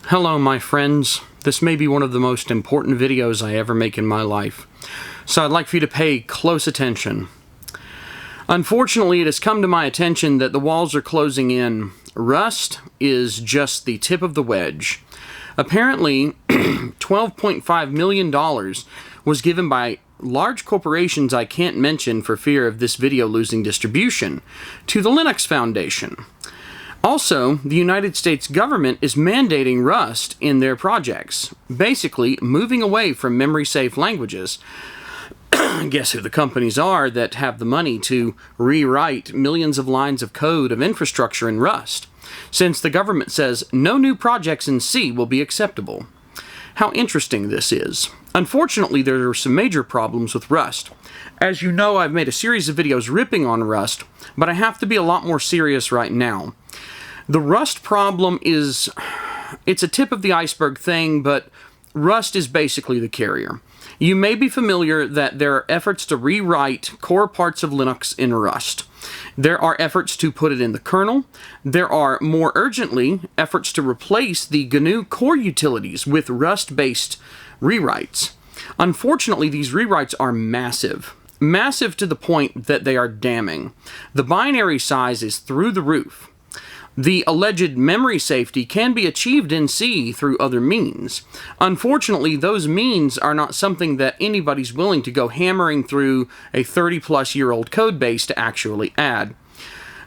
Hello, my friends. This may be one of the most important videos I ever make in my life, so I'd like for you to pay close attention. Unfortunately, it has come to my attention that the walls are closing in. Rust is just the tip of the wedge. Apparently, $12.5 million was given by large corporations I can't mention for fear of this video losing distribution to the Linux Foundation. Also, the United States government is mandating Rust in their projects, basically moving away from memory-safe languages. Guess who the companies are that have the money to rewrite millions of lines of code of infrastructure in Rust, since the government says no new projects in C will be acceptable. How interesting this is. Unfortunately, there are some major problems with Rust. As you know, I've made a series of videos ripping on Rust, but I have to be a lot more serious right now. The Rust problem it's a tip of the iceberg thing, but Rust is basically the carrier. You may be familiar that there are efforts to rewrite core parts of Linux in Rust. There are efforts to put it in the kernel. There are, more urgently, efforts to replace the GNU core utilities with Rust-based rewrites. Unfortunately, these rewrites are massive. Massive to the point that they are damning. The binary size is through the roof. The alleged memory safety can be achieved in C through other means. Unfortunately, those means are not something that anybody's willing to go hammering through a 30-plus-year-old code base to actually add.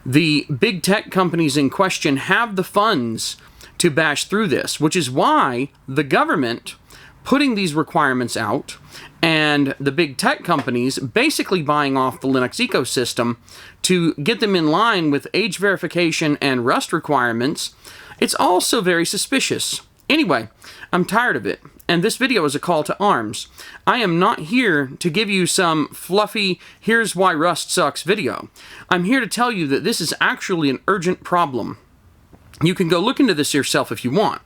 The big tech companies in question have the funds to bash through this, which is why the government putting these requirements out and the big tech companies basically buying off the Linux ecosystem to get them in line with age verification and Rust requirements. It's also very suspicious. Anyway, I'm tired of it, and this video is a call to arms. I am not here to give you some fluffy, here's why Rust sucks video. I'm here to tell you that this is actually an urgent problem. You can go look into this yourself if you want.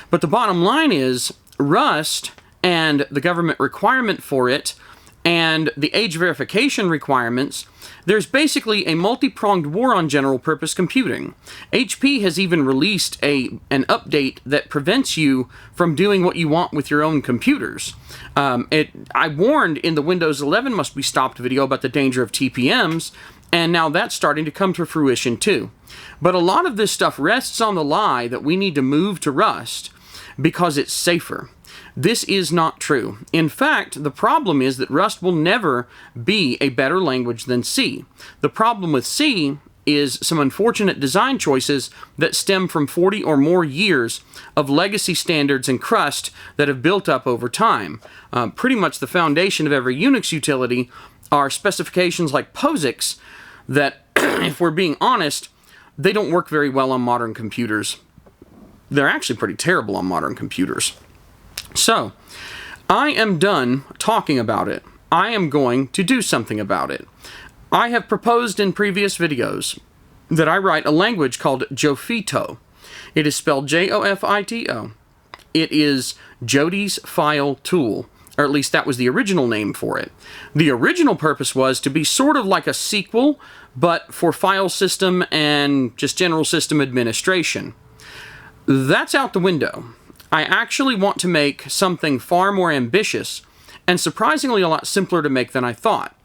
But the bottom line is, Rust and the government requirement for it and the age verification requirements, there's basically a multi-pronged war on general purpose computing. HP has even released an update that prevents you from doing what you want with your own computers. I warned in the Windows 11 must be stopped video about the danger of TPMs, and now that's starting to come to fruition too. But a lot of this stuff rests on the lie that we need to move to Rust because it's safer. This is not true. In fact, the problem is that Rust will never be a better language than C. The problem with C is some unfortunate design choices that stem from 40 or more years of legacy standards and crust that have built up over time. Pretty much the foundation of every Unix utility are specifications like POSIX that, if we're being honest, they don't work very well on modern computers. They're actually pretty terrible on modern computers. So, I am done talking about it. I am going to do something about it. I have proposed in previous videos that I write a language called Jofito. It is spelled Jofito. It is Jody's file tool, or at least that was the original name for it. The original purpose was to be sort of like a sequel, but for file system and just general system administration. That's out the window. I actually want to make something far more ambitious and surprisingly a lot simpler to make than I thought.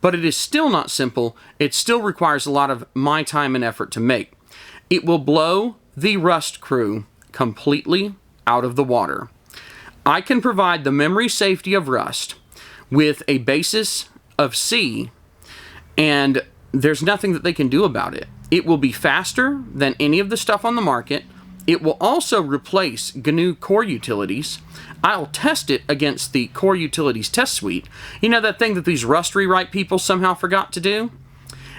But it is still not simple. It still requires a lot of my time and effort to make. It will blow the Rust crew completely out of the water. I can provide the memory safety of Rust with a basis of C, and there's nothing that they can do about it. It will be faster than any of the stuff on the market. It will also replace GNU core utilities. I'll test it against the core utilities test suite. You know, that thing that these Rust rewrite people somehow forgot to do?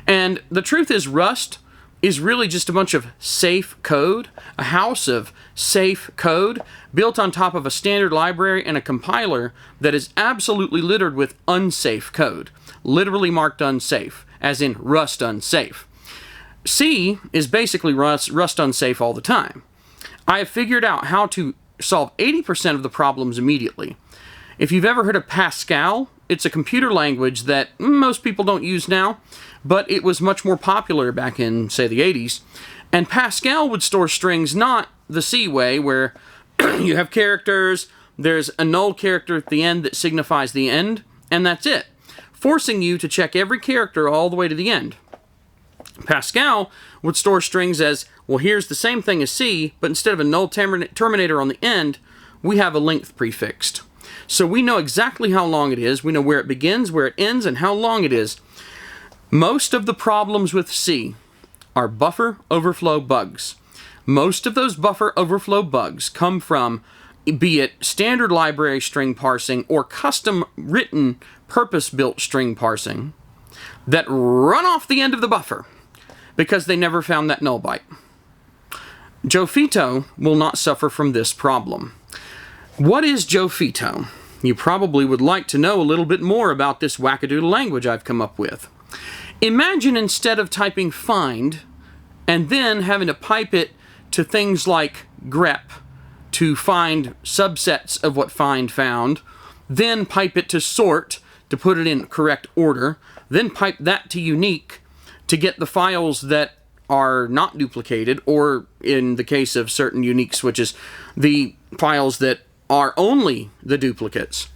And the truth is, Rust is really just a bunch of safe code, a house of safe code built on top of a standard library and a compiler that is absolutely littered with unsafe code, literally marked unsafe, as in Rust unsafe. C is basically Rust unsafe all the time. I have figured out how to solve 80% of the problems immediately. If you've ever heard of Pascal, it's a computer language that most people don't use now, but it was much more popular back in, say, the 80s. And Pascal would store strings not the C way, where You have characters, there's a null character at the end that signifies the end, and that's it, forcing you to check every character all the way to the end. Pascal would store strings as, well, here's the same thing as C, but instead of a null terminator on the end, we have a length-prefixed. So we know exactly how long it is, we know where it begins, where it ends, and how long it is. Most of the problems with C are buffer overflow bugs. Most of those buffer overflow bugs come from, be it standard library string parsing or custom written purpose-built string parsing, that run off the end of the buffer because they never found that null byte. Jofito will not suffer from this problem. What is Jofito? You probably would like to know a little bit more about this wackadoodle language I've come up with. Imagine instead of typing find and then having to pipe it to things like grep to find subsets of what find found, then pipe it to sort to put it in correct order, then pipe that to unique to get the files that are not duplicated, or in the case of certain unique switches, the files that are only the duplicates.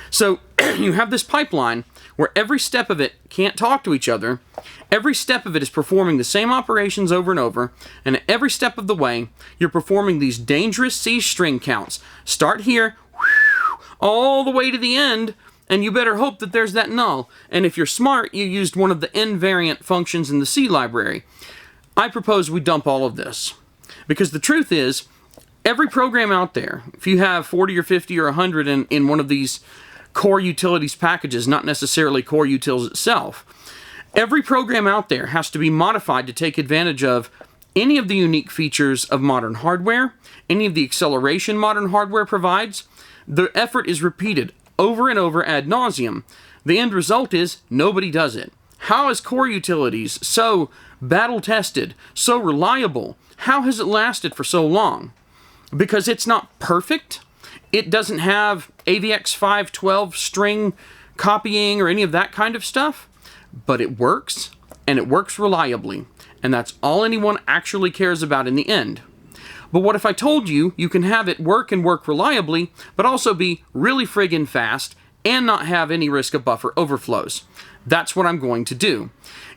So you have this pipeline where every step of it can't talk to each other, every step of it is performing the same operations over and over, and at every step of the way, you're performing these dangerous C string counts. Start here, all the way to the end, and you better hope that there's that null. And if you're smart, you used one of the invariant functions in the C library. I propose we dump all of this. Because the truth is, every program out there, if you have 40 or 50 or 100 in one of these core utilities packages, not necessarily core utils itself, every program out there has to be modified to take advantage of any of the unique features of modern hardware, any of the acceleration modern hardware provides. The effort is repeated over and over ad nauseum. The end result is nobody does it. How is core utilities so battle-tested, so reliable? How has it lasted for so long? Because it's not perfect. It doesn't have AVX 512 string copying or any of that kind of stuff, but it works, and it works reliably, and that's all anyone actually cares about in the end. But what if I told you you can have it work and work reliably, but also be really friggin' fast and not have any risk of buffer overflows? That's what I'm going to do.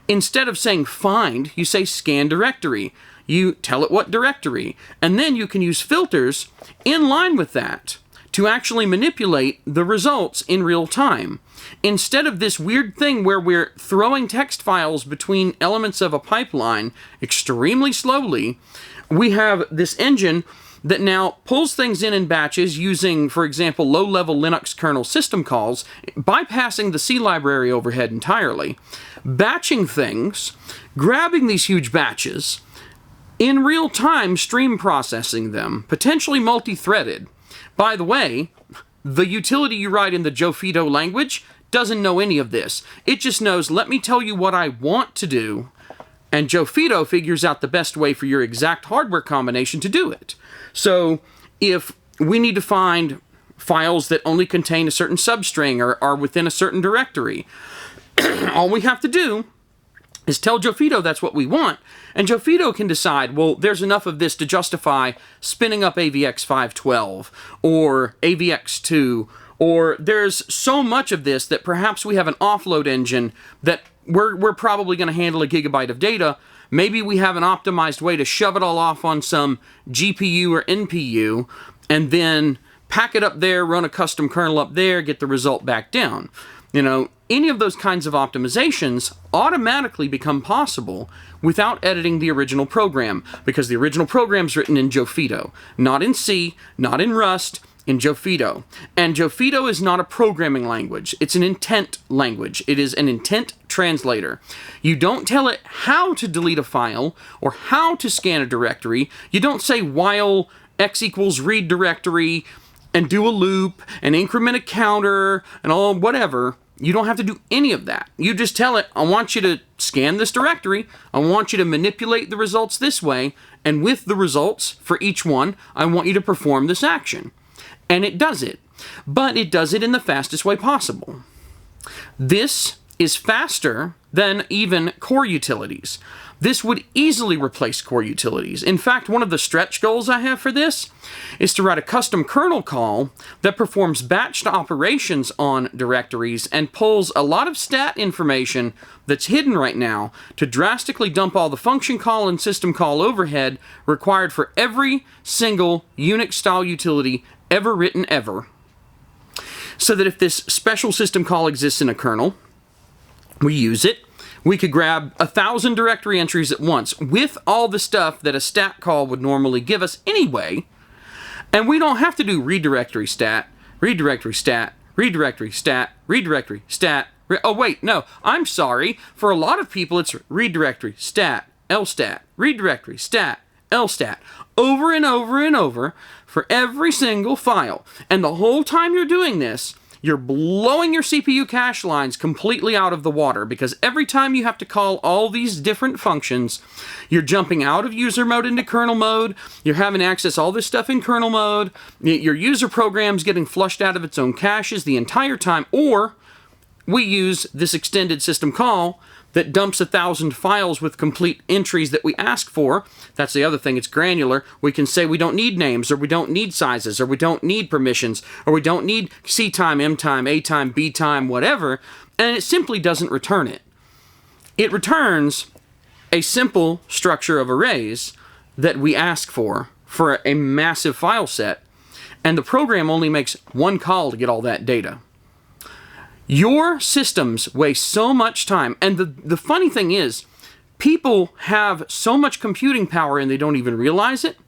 Instead of saying find, you say scan directory. You tell it what directory, and then you can use filters in line with that to actually manipulate the results in real time. Instead of this weird thing where we're throwing text files between elements of a pipeline extremely slowly, we have this engine that now pulls things in batches using, for example, low-level Linux kernel system calls, bypassing the C library overhead entirely, batching things, grabbing these huge batches, in real time stream processing them, potentially multi-threaded. By the way, the utility you write in the Jofito language doesn't know any of this. It just knows, let me tell you what I want to do, and Jofito figures out the best way for your exact hardware combination to do it. So if we need to find files that only contain a certain substring or are within a certain directory, all we have to do is tell Jofito that's what we want, and Jofito can decide, well, there's enough of this to justify spinning up AVX 512 or AVX 2, or there's so much of this that perhaps we have an offload engine that we're probably going to handle a gigabyte of data. Maybe we have an optimized way to shove it all off on some GPU or NPU, and then pack it up there, run a custom kernel up there, get the result back down. You know, any of those kinds of optimizations automatically become possible without editing the original program, because the original program's written in Jofito, not in C, not in Rust, in Jofito. And Jofito is not a programming language. It's an intent language. It is an intent translator. You don't tell it how to delete a file or how to scan a directory. You don't say while x equals read directory and do a loop and increment a counter and all whatever. You don't have to do any of that. You just tell it, I want you to scan this directory, I want you to manipulate the results this way, and with the results for each one, I want you to perform this action. And it does it. But it does it in the fastest way possible. This is faster than even core utilities. This would easily replace core utilities. In fact, one of the stretch goals I have for this is to write a custom kernel call that performs batched operations on directories and pulls a lot of stat information that's hidden right now to drastically dump all the function call and system call overhead required for every single Unix-style utility ever written ever. So that if this special system call exists in a kernel, we use it. We could grab 1,000 directory entries at once with all the stuff that a stat call would normally give us anyway, and we don't have to do redirectory stat, redirectory stat, redirectory stat, redirectory stat. Oh wait, no, I'm sorry. For a lot of people, it's redirectory stat, lstat, redirectory stat, lstat, over and over and over for every single file. And the whole time you're doing this, you're blowing your CPU cache lines completely out of the water, because every time you have to call all these different functions, you're jumping out of user mode into kernel mode, you're having to access all this stuff in kernel mode, your user program's getting flushed out of its own caches the entire time, or we use this extended system call that dumps 1,000 files with complete entries that we ask for. That's the other thing, it's granular. We can say we don't need names, or we don't need sizes, or we don't need permissions, or we don't need C time, M time, A time, B time, whatever, and it simply doesn't return it. It returns a simple structure of arrays that we ask for a massive file set, and the program only makes one call to get all that data. Your systems waste so much time, and the funny thing is, people have so much computing power and they don't even realize it,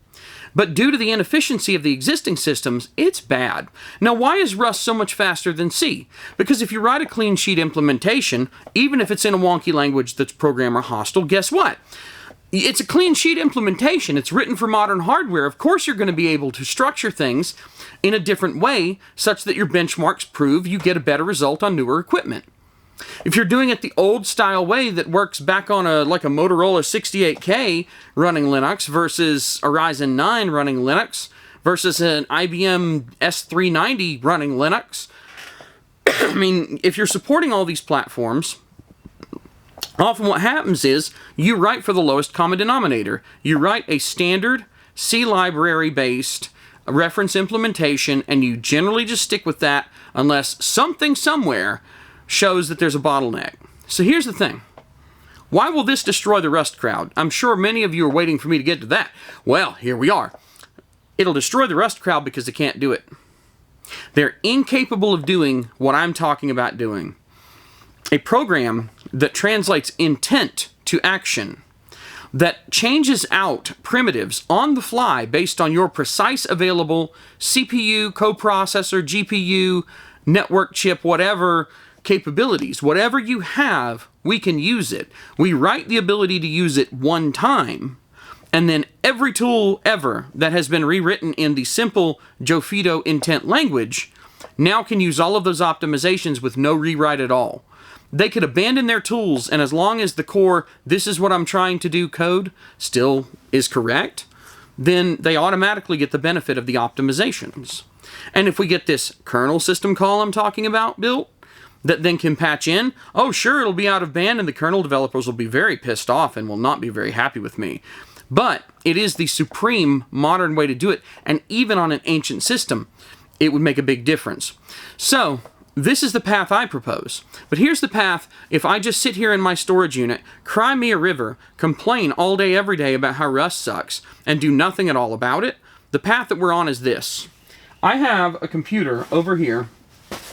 but due to the inefficiency of the existing systems, it's bad. Now, why is Rust so much faster than C? Because if you write a clean sheet implementation, even if it's in a wonky language that's programmer hostile, guess what? It's a clean sheet implementation. It's written for modern hardware. Of course, you're going to be able to structure things in a different way such that your benchmarks prove you get a better result on newer equipment. If you're doing it the old style way that works back on a Motorola 68K running Linux versus a Ryzen 9 running Linux versus an IBM S390 running Linux, I mean, if you're supporting all these platforms, often what happens is you write for the lowest common denominator. You write a standard C library based reference implementation, and you generally just stick with that unless something somewhere shows that there's a bottleneck. So here's the thing. Why will this destroy the Rust crowd? I'm sure many of you are waiting for me to get to that. Well, here we are. It'll destroy the Rust crowd because they can't do it. They're incapable of doing what I'm talking about doing. A program that translates intent to action, that changes out primitives on the fly based on your precise available CPU, coprocessor, GPU, network chip, whatever capabilities. Whatever you have, we can use it. We write the ability to use it one time, and then every tool ever that has been rewritten in the simple Jofito intent language now can use all of those optimizations with no rewrite at all. They could abandon their tools, and as long as the core, this is what I'm trying to do code, still is correct, then they automatically get the benefit of the optimizations. And if we get this kernel system call I'm talking about built, that then can patch in, oh sure, it'll be out of band and the kernel developers will be very pissed off and will not be very happy with me. But it is the supreme modern way to do it, and even on an ancient system, it would make a big difference. So, this is the path I propose. But here's the path if I just sit here in my storage unit, cry me a river, complain all day every day about how Rust sucks, and do nothing at all about it. The path that we're on is this. I have a computer over here.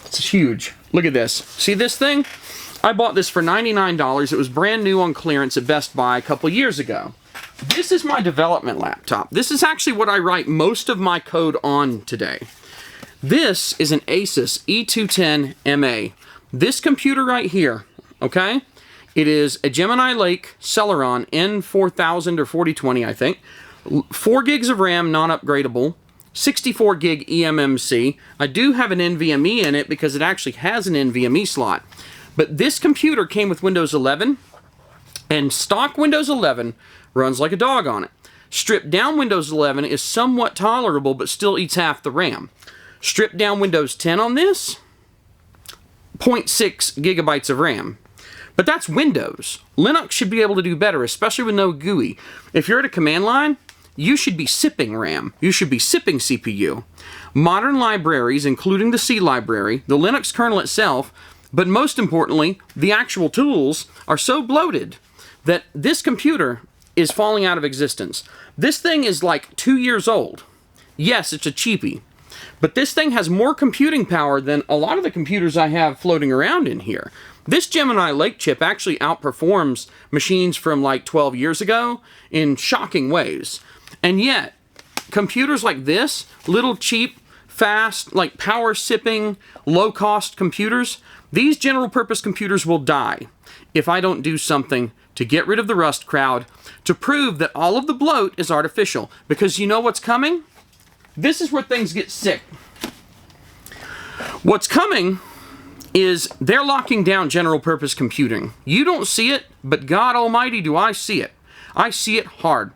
It's huge. Look at this. See this thing? I bought this for $99. It was brand new on clearance at Best Buy a couple years ago. This is my development laptop. This is actually what I write most of my code on today. This is an Asus E210MA. This computer right here, okay? It is a Gemini Lake Celeron N4000 or 4020, I think. 4 gigs of RAM, non-upgradable. 64 gig eMMC. I do have an NVMe in it because it actually has an NVMe slot. But this computer came with Windows 11, and stock Windows 11 runs like a dog on it. Stripped down Windows 11 is somewhat tolerable, but still eats half the RAM. Stripped down Windows 10 on this, 0.6 gigabytes of RAM. But that's Windows. Linux should be able to do better, especially with no GUI. If you're at a command line, you should be sipping RAM. You should be sipping CPU. Modern libraries, including the C library, the Linux kernel itself, but most importantly, the actual tools are so bloated that this computer is falling out of existence. This thing is like 2 years old. Yes, it's a cheapie, but this thing has more computing power than a lot of the computers I have floating around in here. This Gemini Lake chip actually outperforms machines from like 12 years ago in shocking ways. And yet, computers like this, little cheap, fast, like power-sipping, low-cost computers, these general-purpose computers will die if I don't do something to get rid of the Rust crowd, to prove that all of the bloat is artificial. Because you know what's coming? This is where things get sick. What's coming is they're locking down general-purpose computing. You don't see it, but God Almighty, do I see it. I see it hard.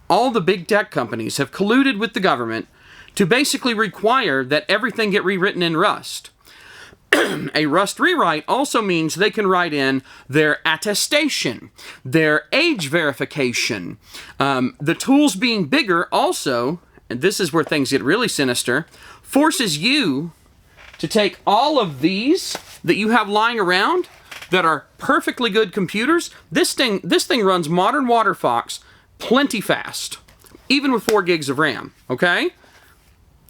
All the big tech companies have colluded with the government to basically require that everything get rewritten in Rust. A Rust rewrite also means they can write in their attestation, their age verification. The tools being bigger also, and this is where things get really sinister, forces you to take all of these that you have lying around that are perfectly good computers. This thing runs modern WaterFox plenty fast, even with 4 gigs of RAM, okay?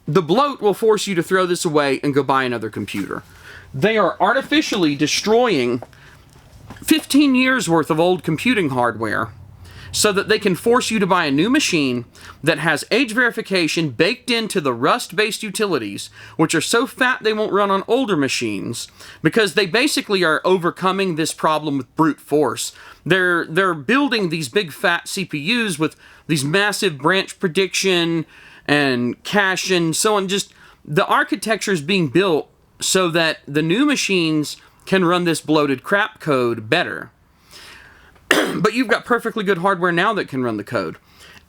The bloat will force you to throw this away and go buy another computer. They are artificially destroying 15 years worth of old computing hardware so that they can force you to buy a new machine that has age verification baked into the Rust-based utilities, which are so fat they won't run on older machines, because they basically are overcoming this problem with brute force. They're building these big fat CPUs with these massive branch prediction and cache and so on. Just the architecture is being built so that the new machines can run this bloated crap code better. But you've got perfectly good hardware now that can run the code.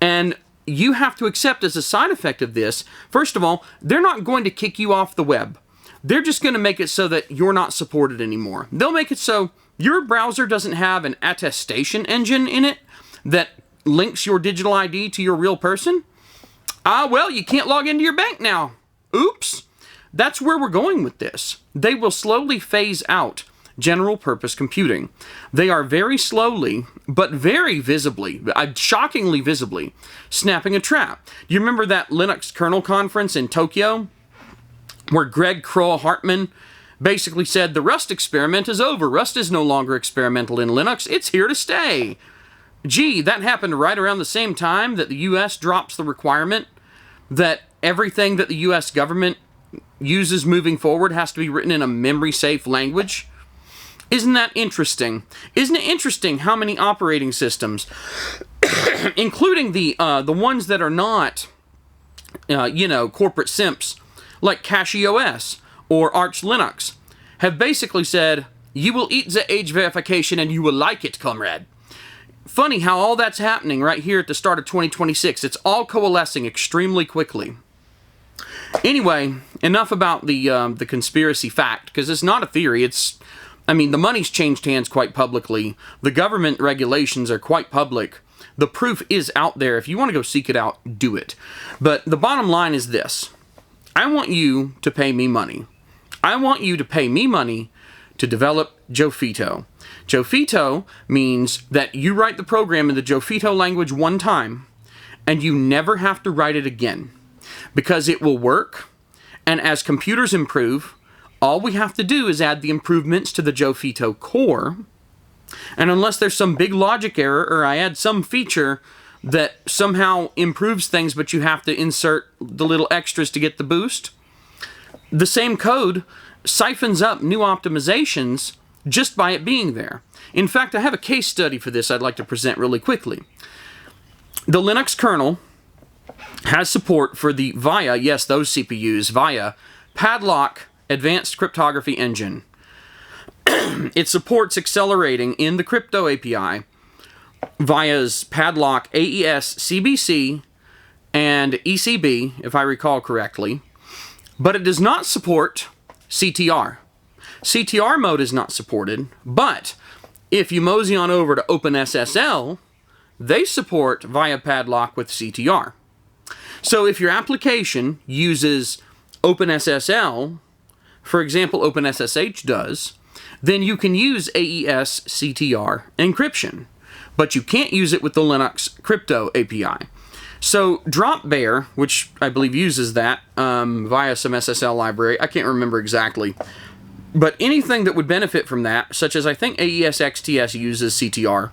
And you have to accept as a side effect of this, first of all, they're not going to kick you off the web. They're just going to make it so that you're not supported anymore. They'll make it so your browser doesn't have an attestation engine in it that links your digital ID to your real person. Well, you can't log into your bank now. Oops. That's where we're going with this. They will slowly phase out general purpose computing. They are very slowly, but very visibly, shockingly visibly, snapping a trap. Do you remember that Linux kernel conference in Tokyo where Greg Kroah-Hartman basically said the Rust experiment is over. Rust is no longer experimental in Linux. It's here to stay. Gee, that happened right around the same time that the US drops the requirement that everything that the US government uses moving forward has to be written in a memory-safe language. Isn't that interesting? Isn't it interesting how many operating systems, including the ones that are not, corporate simps, like CachyOS or Arch Linux, have basically said, you will eat the age verification and you will like it, comrade. Funny how all that's happening right here at the start of 2026. It's all coalescing extremely quickly. Anyway, enough about the conspiracy fact, because it's not a theory. The money's changed hands quite publicly. The government regulations are quite public. The proof is out there. If you want to go seek it out, do it. But the bottom line is this. I want you to pay me money. I want you to pay me money to develop Jofito. Jofito means that you write the program in the Jofito language one time, and you never have to write it again. Because it will work, and as computers improve, all we have to do is add the improvements to the Jofito core, and unless there's some big logic error or I add some feature that somehow improves things but you have to insert the little extras to get the boost, the same code siphons up new optimizations just by it being there. In fact, I have a case study for this I'd like to present really quickly. The Linux kernel has support for the VIA, yes, those CPUs, VIA, Padlock Advanced Cryptography Engine. It supports accelerating in the crypto API VIA's Padlock AES CBC and ECB, if I recall correctly, but it does not support CTR. CTR mode is not supported, but If you mosey on over to OpenSSL, they support via padlock with CTR. So if your application uses OpenSSL, for example, OpenSSH does, then you can use AES CTR encryption, but you can't use it with the Linux crypto API. So Dropbear, which I believe uses that via some SSL library, I can't remember exactly, but anything that would benefit from that, such as I think AES XTS uses CTR,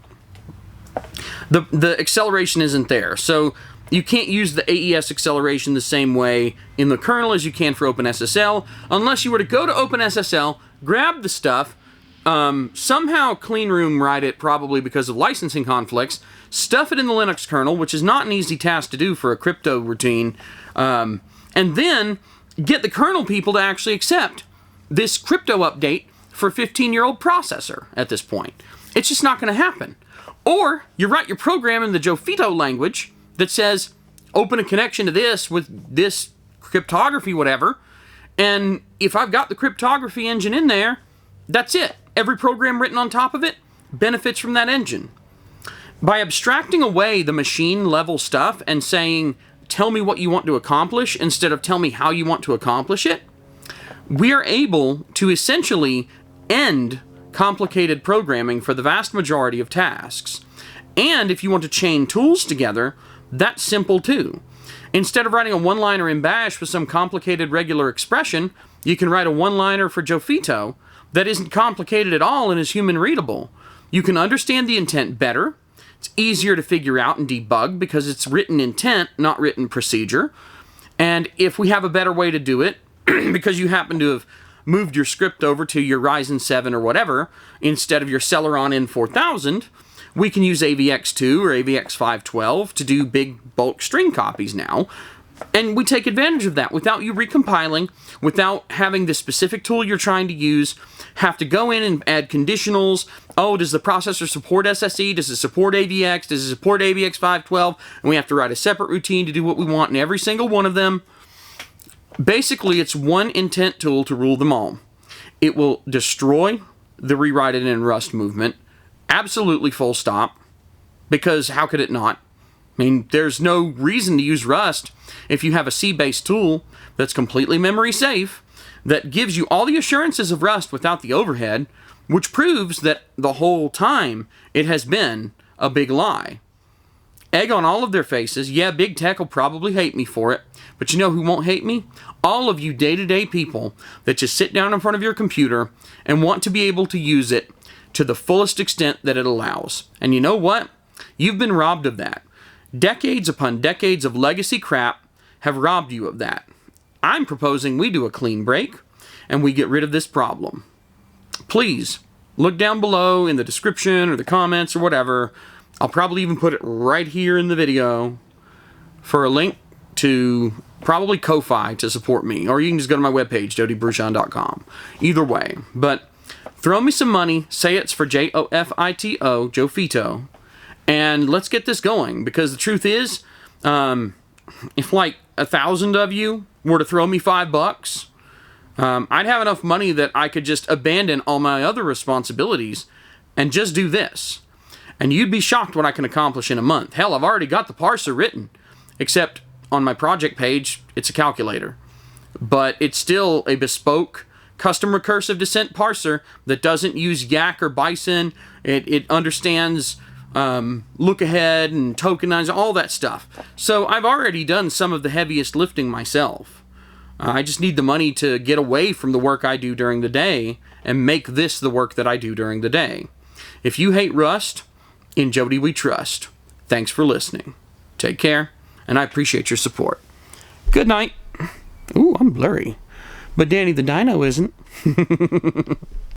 the acceleration isn't there. So you can't use the AES acceleration the same way in the kernel as you can for OpenSSL, unless you were to go to OpenSSL, grab the stuff, somehow cleanroom write it, probably because of licensing conflicts, stuff it in the Linux kernel, which is not an easy task to do for a crypto routine, and then get the kernel people to actually accept this crypto update for a 15-year-old processor at this point. It's just not going to happen. Or you write your program in the Jofito language that says, open a connection to this with this cryptography, whatever, and if I've got the cryptography engine in there, that's it. Every program written on top of it benefits from that engine. By abstracting away the machine level stuff and saying, tell me what you want to accomplish instead of tell me how you want to accomplish it, we are able to essentially end complicated programming for the vast majority of tasks. And if you want to chain tools together, that's simple too. Instead of writing a one-liner in Bash with some complicated regular expression, you can write a one-liner for Jofito that isn't complicated at all and is human readable. You can understand the intent better. It's easier to figure out and debug because it's written intent, not written procedure. And if we have a better way to do it, because you happen to have moved your script over to your Ryzen 7 or whatever, instead of your Celeron N4000, we can use AVX2 or AVX512 to do big bulk string copies now. And we take advantage of that without you recompiling, without having the specific tool you're trying to use, have to go in and add conditionals. Oh, does the processor support SSE? Does it support AVX? Does it support AVX512? And we have to write a separate routine to do what we want in every single one of them. Basically, it's one intent tool to rule them all. It will destroy the rewrite it in Rust movement. Absolutely full stop. Because how could it not? I mean, there's no reason to use Rust if you have a C-based tool that's completely memory safe, that gives you all the assurances of Rust without the overhead, which proves that the whole time it has been a big lie. Egg on all of their faces. Yeah, big tech will probably hate me for it, but you know who won't hate me? All of you day-to-day people that just sit down in front of your computer and want to be able to use it to the fullest extent that it allows. And you know what? You've been robbed of that. Decades upon decades of legacy crap have robbed you of that. I'm proposing we do a clean break and we get rid of this problem. Please, look down below in the description or the comments or whatever. I'll probably even put it right here in the video for a link to probably Ko-Fi to support me. Or you can just go to my webpage, jodybruchon.com. Either way. But throw me some money. Say it's for Jofito, Jofito. And let's get this going. Because the truth is, if like 1,000 of you were to throw me $5, I'd have enough money that I could just abandon all my other responsibilities and just do this. And you'd be shocked what I can accomplish in a month. Hell, I've already got the parser written. Except on my project page, it's a calculator. But it's still a bespoke custom recursive descent parser that doesn't use Yak or Bison. It understands look ahead and tokenize, all that stuff. So I've already done some of the heaviest lifting myself. I just need the money to get away from the work I do during the day and make this the work that I do during the day. If you hate Rust, in Jody We Trust. Thanks for listening. Take care, and I appreciate your support. Good night. Ooh, I'm blurry. But Danny the Dino isn't.